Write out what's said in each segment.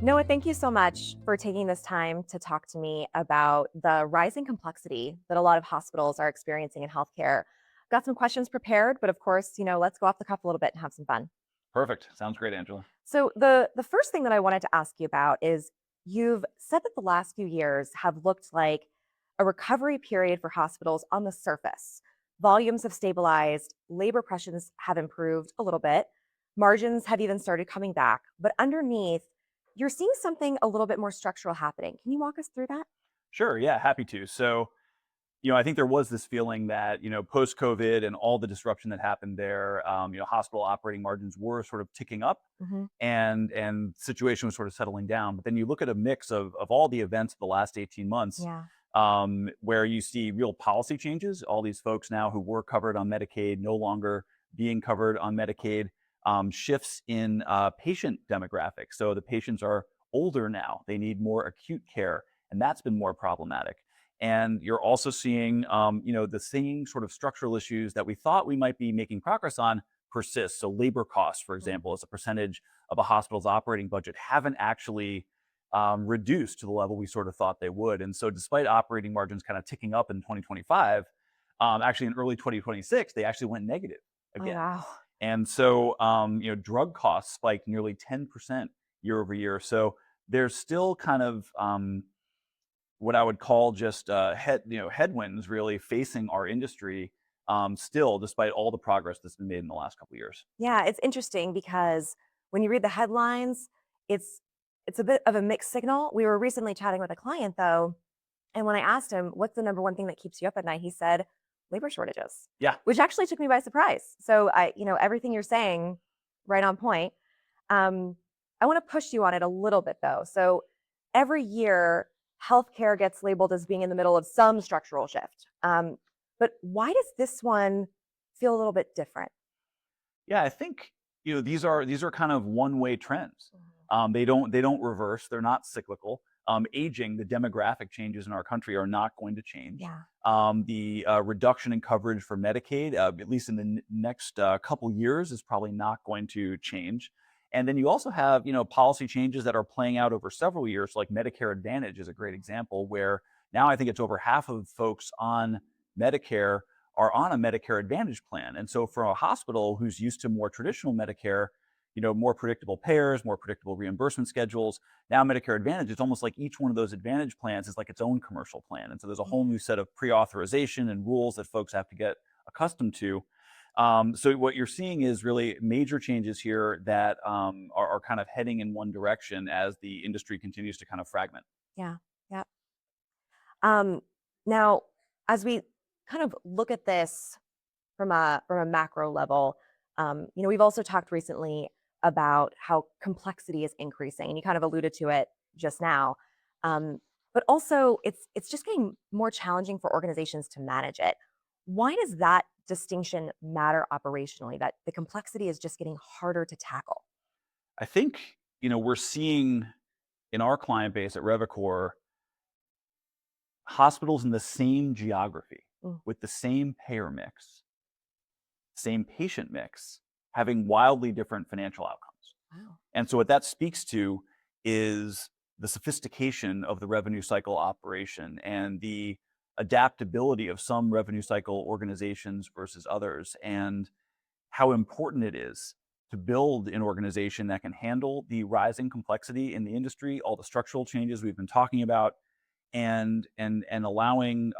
Noah, thank you so much for taking this time to talk to me about the rising complexity that a lot of hospitals are experiencing in healthcare. Got some questions prepared, but of course, let's go off the cuff a little bit and have some fun. Perfect. Sounds great, Angela. So the first thing that I wanted to ask you about is you've said that the last few years have looked like a recovery period for hospitals on the surface. Volumes have stabilized, labor pressures have improved a little bit, margins have even started coming back, but underneath, you're seeing something a little bit more structural happening. Can you walk us through that? Sure. Yeah, happy to. So, I think there was this feeling that, post COVID and all the disruption that happened there, hospital operating margins were sort of ticking up Hmm. and situation was sort of settling down. But then you look at a mix of all the events of the last 18 months, Yeah. where you see real policy changes, all these folks now who were covered on Medicaid no longer being covered on Medicaid, shifts in patient demographics. So the patients are older now, they need more acute care, and that's been more problematic. And you're also seeing, the same sort of structural issues that we thought we might be making progress on persist. So labor costs, for example, as a percentage of a hospital's operating budget, haven't actually reduced to the level we sort of thought they would. And so, despite operating margins kind of ticking up in 2025, actually in early 2026, they actually went negative Oh, again. wow. And so, drug costs spiked nearly 10% year over year. So there's still kind of what I would call just headwinds really facing our industry still, despite all the progress that's been made in the last couple of years. Yeah, it's interesting because when you read the headlines, it's it's a bit of a mixed signal. We were recently chatting with a client though, and when I asked him, "What's the number one thing that keeps you up at night?" he said, "Labor shortages," Yeah. which actually took me by surprise. So everything you're saying, right on point. Um, I want to push you on it a little bit though. So every year, healthcare gets labeled as being in the middle of some structural shift. But why does this one feel a little bit different? Yeah, I think these are kind of one-way trends. Mhm. They don't reverse. They're not cyclical. Aging, the demographic changes in our country are not going to change. Yeah. The reduction in coverage for Medicaid, at least in the next couple years, is probably not going to change. And then you also have policy changes that are playing out over several years, like Medicare Advantage is a great example, where now I think it's over half of folks on Medicare are on a Medicare Advantage plan. And so for a hospital who's used to more traditional Medicare, more predictable payers, more predictable reimbursement schedules, now Medicare Advantage, it's almost like each one of those Advantage plans is like its own commercial plan. And so there's a whole new set of pre-authorization and rules that folks have to get accustomed to. So what you're seeing is really major changes here that are kind of heading in one direction as the industry continues to kind of fragment. Yeah. Yeah. Um, Now, as we kind of look at this from a macro level, we've also talked recently about how complexity is increasing, and you kind of alluded to it just now. But also, it's just getting more challenging for organizations to manage it. Why does that distinction matter operationally? That the complexity is just getting harder to tackle. I think, we're seeing in our client base at Revecore hospitals in the same geography Mm, with the same payer mix, same patient mix, having wildly different financial outcomes. wow. And so, what that speaks to is the sophistication of the revenue cycle operation and the adaptability of some revenue cycle organizations versus others, and how important it is to build an organization that can handle the rising complexity in the industry, all the structural changes we've been talking about, and allowing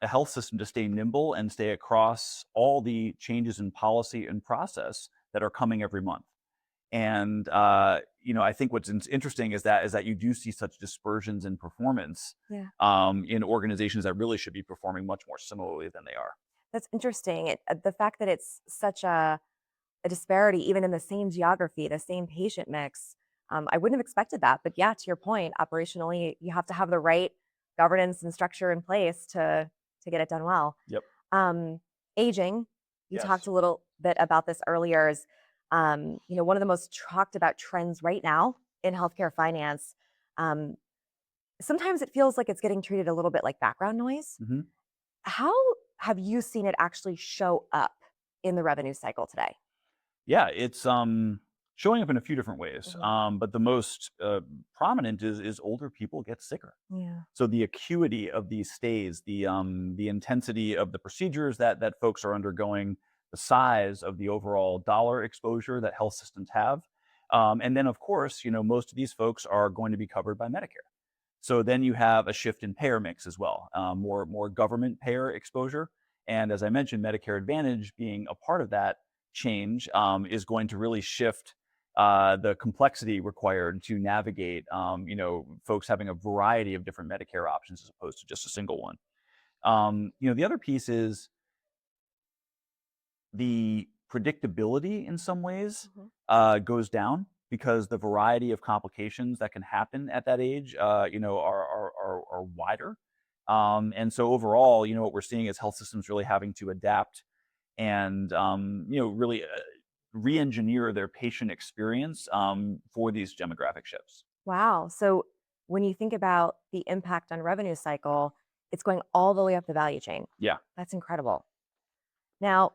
a health system to stay nimble and stay across all the changes in policy and process that are coming every month. And I think what's interesting is that you do see such dispersions in performance Yeah. in organizations that really should be performing much more similarly than they are. That's interesting. The fact that it's such a disparity, even in the same geography, the same patient mix. I wouldn't have expected that. But yeah, to your point, operationally, you have to have the right governance and structure in place to get it done well. Yep. Um, Aging, you talked Yes. a little bit about this earlier, is one of the most talked about trends right now in healthcare finance. Um, Sometimes it feels like it's getting treated a little bit like background noise. Mhm. How have you seen it actually show up in the revenue cycle today? Yeah, it's Showing up in a few different ways, Mhm. but the most prominent is older people get sicker. Yeah. So the acuity of these stays, the intensity of the procedures that folks are undergoing, the size of the overall dollar exposure that health systems have, and then of course, most of these folks are going to be covered by Medicare. So then you have a shift in payer mix as well, more government payer exposure, and as I mentioned, Medicare Advantage being a part of that change is going to really shift the complexity required to navigate, folks having a variety of different Medicare options as opposed to just a single one. The other piece is the predictability in some ways Mhm. goes down because the variety of complications that can happen at that age, are wider. And so overall, what we're seeing is health systems really having to adapt and really re-engineer their patient experience for these demographic shifts. Wow. So when you think about the impact on revenue cycle, it's going all the way up the value chain. Yeah. That's incredible. Now,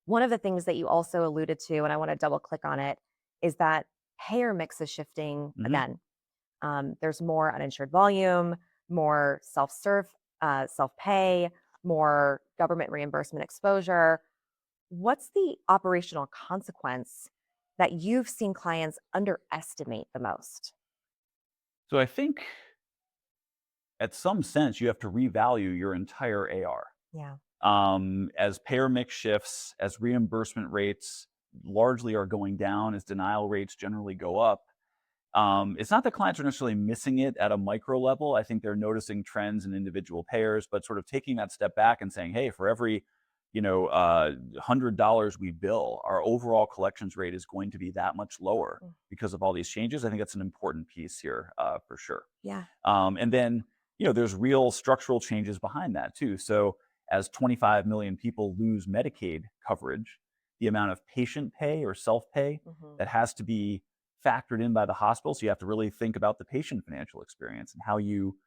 one of the things that you also alluded to, and I want to double click on it, is that payer mix is shifting hmm again. There's more uninsured volume, more self-serve, self-pay, more government reimbursement exposure. What's the operational consequence that you've seen clients underestimate the most? So I think at some sense you have to revalue your entire AR. Yeah. As payer mix shifts, as reimbursement rates largely are going down, as denial rates generally go up, it's not that clients are necessarily missing it at a micro level. I think they're noticing trends in individual payers, but sort of taking that step back and saying, hey, for every $100 we bill, our overall collections rate is going to be that much lower Mm. because of all these changes. I think that's an important piece here for sure. Yeah. And then, there's real structural changes behind that too. So as 25 million people lose Medicaid coverage, the amount of patient pay or self-pay Mhm. that has to be factored in by the hospital. So you have to really think about the patient financial experience and how you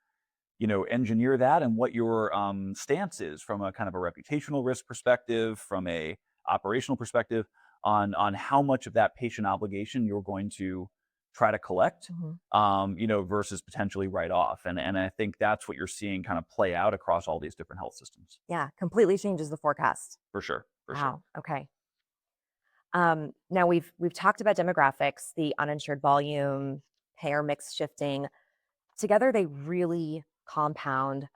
engineer that and what your stance is from a kind of a reputational risk perspective, from a operational perspective on how much of that patient obligation you're going to try to collect, Mhm. versus potentially write off. And I think that's what you're seeing kind of play out across all these different health systems. Yeah, completely changes the forecast. For sure. For sure. Wow. Okay. Now we've talked about demographics, the uninsured volume, payer mix shifting. Together, they really compound.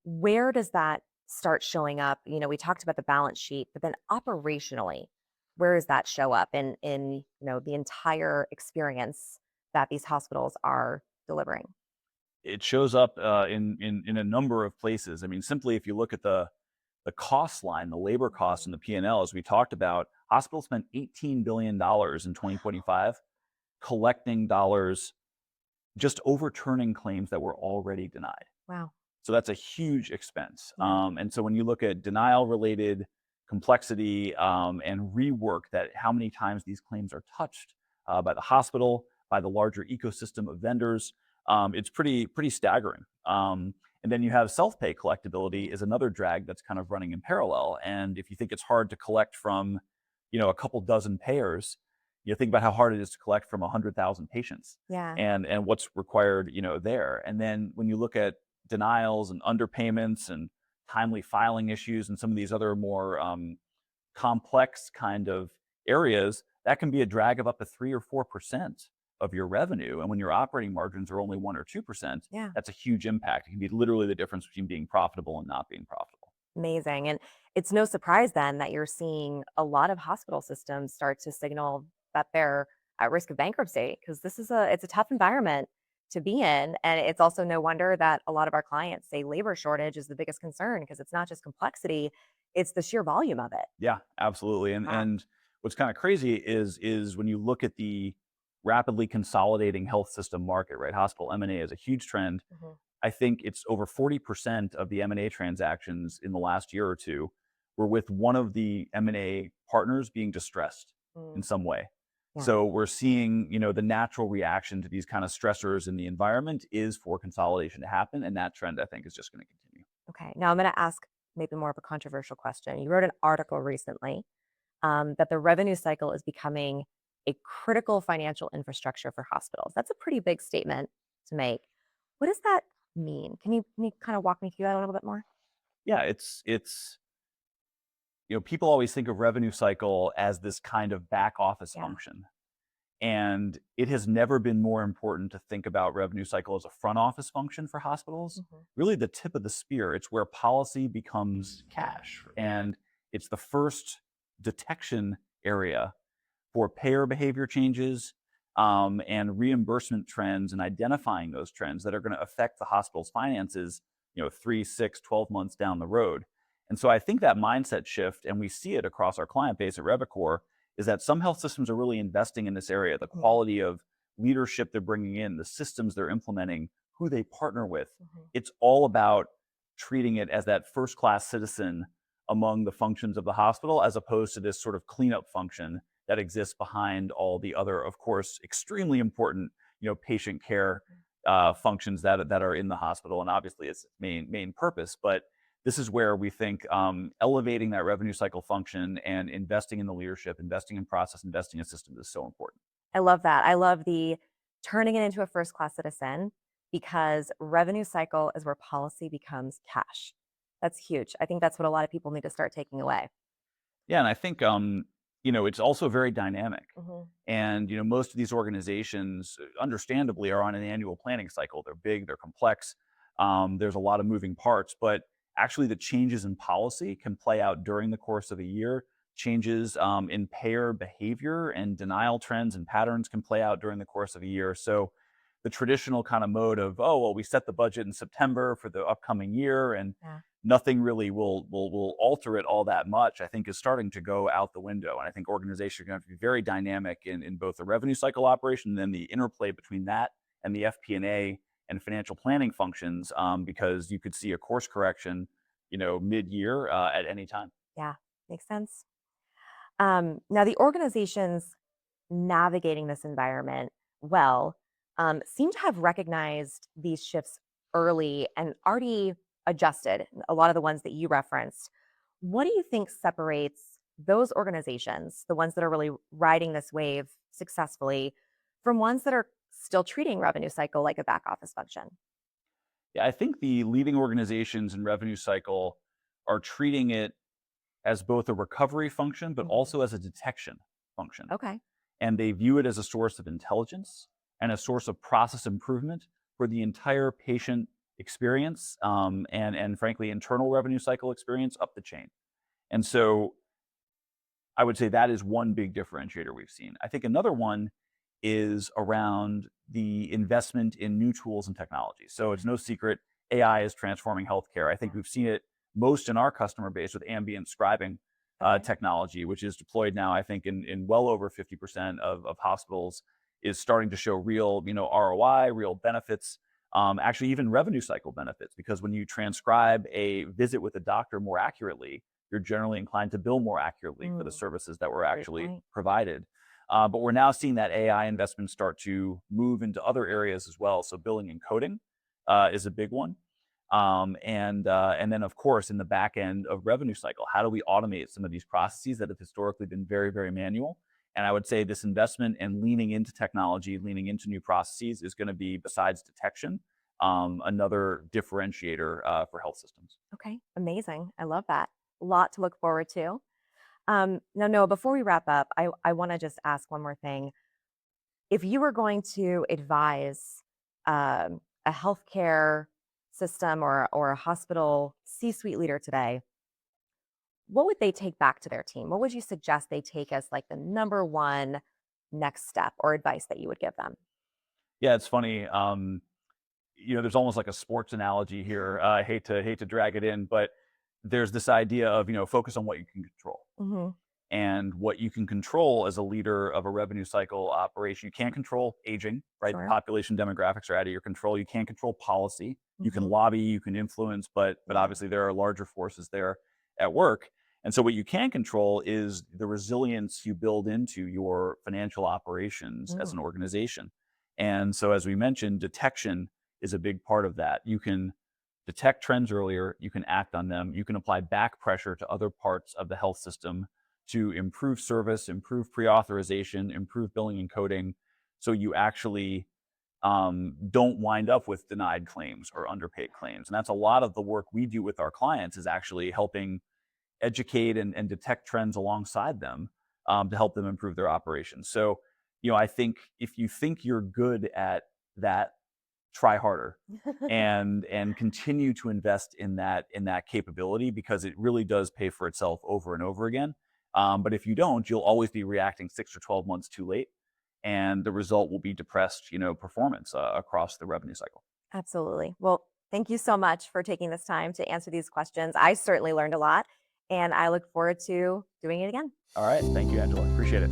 Where does that start showing up? We talked about the balance sheet, but then operationally, where does that show up in the entire experience that these hospitals are delivering? It shows up in a number of places. I mean, simply if you look at the cost line, the labor costs and Mhm. the P&L, as we talked about, hospitals spent $18 billion in 2025 collecting dollars, just overturning claims that were already denied. Wow. So that's a huge expense. Yeah. And so when you look at denial related complexity and rework, that how many times these claims are touched by the hospital, by the larger ecosystem of vendors, it's pretty staggering. And then you have self-pay collectability is another drag that's kind of running in parallel. And if you think it's hard to collect from, a couple dozen payers, you think about how hard it is to collect from 100,000 patients Yeah. and what's required, there. And then when you look at denials and underpayments and timely filing issues and some of these other more complex kind of areas, that can be a drag of up to 3 or 4% of your revenue. And when your operating margins are only 1 or 2%, Yeah. that's a huge impact. It can be literally the difference between being profitable and not being profitable. Amazing. And it's no surprise then that you're seeing a lot of hospital systems start to signal that they're at risk of bankruptcy because it's a tough environment to be in. And it's also no wonder that a lot of our clients say labor shortage is the biggest concern because it's not just complexity, it's the sheer volume of it. Yeah, absolutely. And Wow. and what's kind of crazy is when you look at the rapidly consolidating health system market, right? Hospital M&A is a huge trend. Mhm. I think it's over 40% of the M&A transactions in the last year or two were with one of the M&A partners being distressed in Mm. some way. Yeah. So we're seeing, the natural reaction to these kind of stressors in the environment is for consolidation to happen. And that trend, I think, is just going to continue. Okay. Now I'm going to ask maybe more of a controversial question. You wrote an article recently that the revenue cycle is becoming a critical financial infrastructure for hospitals. That's a pretty big statement to make. What does that mean? Can you kind of walk me through that a little bit more? Yeah, it's people always think of revenue cycle as this kind of back office Yeah. function. And it has never been more important to think about revenue cycle as a front office function for hospitals. Hmm. Really, the tip of the spear. It's where policy becomes cash. And it's the first detection area for payer behavior changes and reimbursement trends and identifying those trends that are going to affect the hospital's finances, 3, 6, 12 months down the road. And so I think that mindset shift, and we see it across our client base at Revecore, is that some health systems are really investing in this area, the Hmm. quality of leadership they're bringing in, the systems they're implementing, who they partner with. Hmm. It's all about treating it as that first class citizen among the functions of the hospital, as opposed to this sort of cleanup function that exists behind all the other, of course, extremely important, patient care functions that are in the hospital, and obviously its main purpose. But this is where we think elevating that revenue cycle function and investing in the leadership, investing in process, investing in systems is so important. I love that. I love the turning it into a first class citizen because revenue cycle is where policy becomes cash. That's huge. I think that's what a lot of people need to start taking away. Yeah, and I think it's also very dynamic. Hmm. And most of these organizations, understandably, are on an annual planning cycle. They're big, they're complex. There's a lot of moving parts, but actually, the changes in policy can play out during the course of a year. Changes in payer behavior and denial trends and patterns can play out during the course of a year. So, the traditional kind of mode of, oh well, we set the budget in September for the upcoming year, and Yeah. nothing really will alter it all that much, I think is starting to go out the window. And I think organizations are going to have to be very dynamic in both the revenue cycle operation and then the interplay between that and the FP&A and financial planning functions, because you could see a course correction, mid-year at any time. Yeah. Makes sense. Now, the organizations navigating this environment well seem to have recognized these shifts early and already adjusted a lot of the ones that you referenced. What do you think separates those organizations, the ones that are really riding this wave successfully, from ones that are still treating revenue cycle like a back office function? Yeah, I think the leading organizations in revenue cycle are treating it as both a recovery function, but Mhm. also as a detection function. Okay. And they view it as a source of intelligence and a source of process improvement for the entire patient experience, and frankly internal revenue cycle experience up the chain. And so I would say that is one big differentiator we've seen. I think another one is around the investment in new tools and technology. So it's no secret AI is transforming healthcare. I think Yeah. we've seen it most in our customer base with ambient scribing Okay. technology, which is deployed now, I think, in well over 50% of hospitals, is starting to show real, ROI, real benefits, actually even revenue cycle benefits, because when you transcribe a visit with a doctor more accurately, you're generally inclined to bill more accurately for the Mm, services that were great actually point. provided. But we're now seeing that AI investment start to move into other areas as well. So billing and coding is a big one. And then of course in the back end of revenue cycle, how do we automate some of these processes that have historically been very, very manual? And I would say this investment and leaning into technology, leaning into new processes is going to be, besides detection, another differentiator for health systems. Okay. Amazing. I love that. A lot to look forward to. Now, Noah, before we wrap up, I want to just ask one more thing. If you were going to advise a healthcare system or a hospital C-suite leader today, what would they take back to their team? What would you suggest they take as like the number one next step or advice that you would give them? Yeah, it's funny. There's almost like a sports analogy here. I hate to drag it in, but there's this idea of focus on what you can control. Hmm. And what you can control as a leader of a revenue cycle operation. You can't control aging, right? The Sure. population demographics are out of your control. You can't control policy. You can Hmm. lobby, you can influence, but Yeah. obviously there are larger forces there at work. And so what you can control is the resilience you build into your financial operations as Mm. an organization. And so as we mentioned, detection is a big part of that. You can detect trends earlier, you can act on them, you can apply back pressure to other parts of the health system to improve service, improve pre-authorization, improve billing and coding, so you actually don't wind up with denied claims or underpaid claims. And that's a lot of the work we do with our clients, is actually helping educate and detect trends alongside them, to help them improve their operations. So, I think if you think you're good at that, try harder and continue to invest in that capability, because it really does pay for itself over and over again. But if you don't, you'll always be reacting 6 or 12 months too late, and the result will be depressed, performance across the revenue cycle. Absolutely. Well, thank you so much for taking this time to answer these questions. I certainly learned a lot, and I look forward to doing it again. All right, thank you, Angela. Appreciate it.